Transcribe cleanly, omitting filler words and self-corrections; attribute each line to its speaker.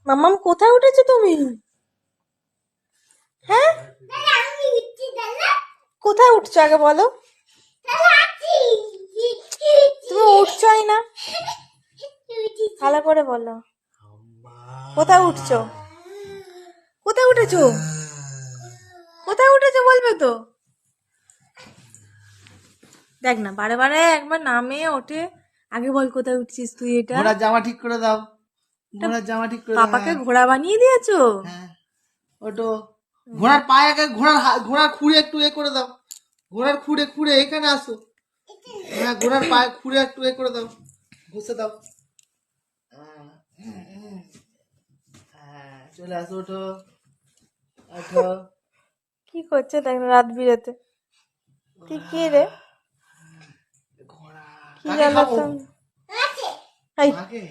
Speaker 1: মাম্মাম কোথায় উঠেছো তুমি? হ্যাঁ, কোথায় উঠছো আগে বলো? তুমি উঠছোই না, ভালো করে বলো। কোথায় উঠছো? কোথায় উঠেছো? কোথায় উঠেছো বলবে তো? দেখ না, বারে বারে একবার নামে ওঠে। আগে বল কোথায় উঠছিস তুই? এটা
Speaker 2: ঘোড়ার জামা ঠিক করে দাও, ঘোড়ার জামা ঠিক করে দাও।
Speaker 1: পাপাকে ঘোড়া বানিয়ে দিয়েছো?
Speaker 2: হ্যাঁ, ওটো ঘোড়ার পায়ে আগে ঘোড়ার খুঁড়ে একটু এ করে দাও। ঘোড়ার খুঁড়ে খুঁড়ে এখানে আসো। হ্যাঁ, ঘোড়ার পায়ে খুঁড়ে একটু এ করে দাও, ঘষে দাও। হ্যাঁ, চলে আসো, ওঠো ওঠো।
Speaker 1: কি করছে দেখ না, রাত বিরেতে। তুই কি রে?
Speaker 2: ঘোড়া
Speaker 1: কি
Speaker 2: কাকে খাবো?
Speaker 1: জ্বালাতন! এই
Speaker 2: মাকে।